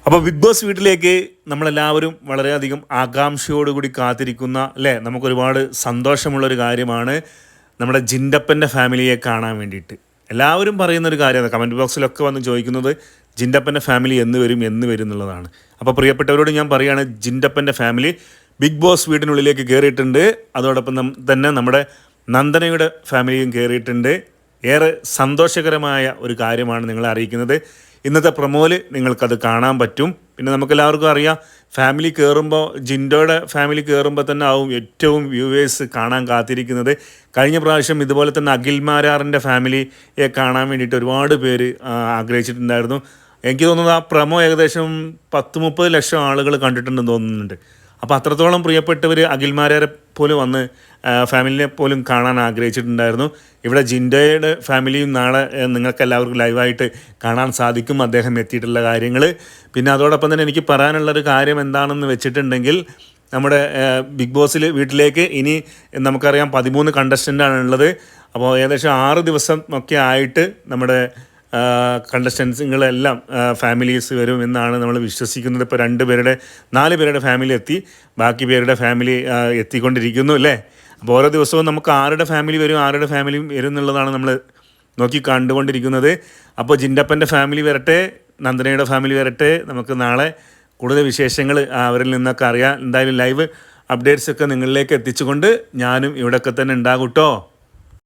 അപ്പോൾ big boss വീട്ടിലേക്ക് നമ്മളെല്ലാവരും വളരെയധികം ആകാംക്ഷയോടുകൂടി കാത്തിരിക്കുന്ന അല്ലേ, നമുക്കൊരുപാട് സന്തോഷമുള്ളൊരു കാര്യമാണ് നമ്മുടെ ജിൻഡപ്പൻ്റെ ഫാമിലിയെ കാണാൻ വേണ്ടിയിട്ട്. എല്ലാവരും പറയുന്നൊരു കാര്യമാണ്, കമൻറ്റ് ബോക്സിലൊക്കെ വന്ന് ചോദിക്കുന്നത് ജിൻഡപ്പൻ്റെ ഫാമിലി എന്ന് വരും എന്നുള്ളതാണ്. അപ്പോൾ പ്രിയപ്പെട്ടവരോട് ഞാൻ പറയുകയാണ്, ജിൻഡപ്പൻ്റെ ഫാമിലി ബിഗ് ബോസ് വീടിനുള്ളിലേക്ക് കയറിയിട്ടുണ്ട്. അതോടൊപ്പം തന്നെ നമ്മുടെ നന്ദനയുടെ ഫാമിലിയും കയറിയിട്ടുണ്ട്. ഏറെ സന്തോഷകരമായ ഒരു കാര്യമാണ് നിങ്ങളെ അറിയിക്കുന്നത്. ഇന്നത്തെ പ്രൊമോയിൽ നിങ്ങൾക്കത് കാണാൻ പറ്റും. പിന്നെ നമുക്കെല്ലാവർക്കും അറിയാം, ഫാമിലി കയറുമ്പോൾ ജിൻഡോയുടെ ഫാമിലി കയറുമ്പോൾ തന്നെ ആവും ഏറ്റവും വ്യൂവേഴ്സ് കാണാൻ കാത്തിരിക്കുന്നത്. കഴിഞ്ഞ പ്രാവശ്യം ഇതുപോലെ തന്നെ അഖിൽ മാരാറിൻ്റെ ഫാമിലിയെ കാണാൻ വേണ്ടിയിട്ട് ഒരുപാട് പേര് ആഗ്രഹിച്ചിട്ടുണ്ടായിരുന്നു. എനിക്ക് തോന്നുന്നത് ആ പ്രൊമോ ഏകദേശം 10-30 ലക്ഷം ആളുകൾ കണ്ടിട്ടുണ്ടെന്ന് തോന്നുന്നുണ്ട്. അപ്പോൾ അത്രത്തോളം പ്രിയപ്പെട്ടവർ അഖിൽമാരെ പോലും വന്ന് ഫാമിലിനെ പോലും കാണാൻ ആഗ്രഹിച്ചിട്ടുണ്ടായിരുന്നു. ഇവിടെ ജിൻഡോയുടെ ഫാമിലിയും നാളെ നിങ്ങൾക്ക് എല്ലാവർക്കും ലൈവായിട്ട് കാണാൻ സാധിക്കും, അദ്ദേഹം എത്തിയിട്ടുള്ള കാര്യങ്ങൾ. പിന്നെ അതോടൊപ്പം തന്നെ എനിക്ക് പറയാനുള്ളൊരു കാര്യം എന്താണെന്ന് വെച്ചിട്ടുണ്ടെങ്കിൽ, നമ്മുടെ ബിഗ് ബോസിൽ വീട്ടിലേക്ക് ഇനി നമുക്കറിയാം 13 കണ്ടസ്റ്റൻ്റാണ് ഉള്ളത്. അപ്പോൾ ഏകദേശം 6 ദിവസം ഒക്കെ ആയിട്ട് നമ്മുടെ കണ്ടസ്റ്റൻസുകളെല്ലാം ഫാമിലീസ് വരും എന്നാണ് നമ്മൾ വിശ്വസിക്കുന്നത്. ഇപ്പോൾ 4 പേരുടെ ഫാമിലി എത്തി, ബാക്കി പേരുടെ ഫാമിലി എത്തിക്കൊണ്ടിരിക്കുന്നു അല്ലേ. അപ്പോൾ ഓരോ ദിവസവും നമുക്ക് ആരുടെ ഫാമിലി വരും എന്നുള്ളതാണ് നമ്മൾ നോക്കി കണ്ടുകൊണ്ടിരിക്കുന്നത്. അപ്പോൾ ജിൻഡപ്പൻ്റെ ഫാമിലി വരട്ടെ, നന്ദനയുടെ ഫാമിലി വരട്ടെ, നമുക്ക് നാളെ കൂടുതൽ വിശേഷങ്ങൾ അവരിൽ നിന്നൊക്കെ അറിയാം. എന്തായാലും ലൈവ് അപ്ഡേറ്റ്സൊക്കെ നിങ്ങളിലേക്ക് എത്തിച്ചുകൊണ്ട് ഞാനും ഇവിടെയൊക്കെ തന്നെ ഉണ്ടാകും കേട്ടോ.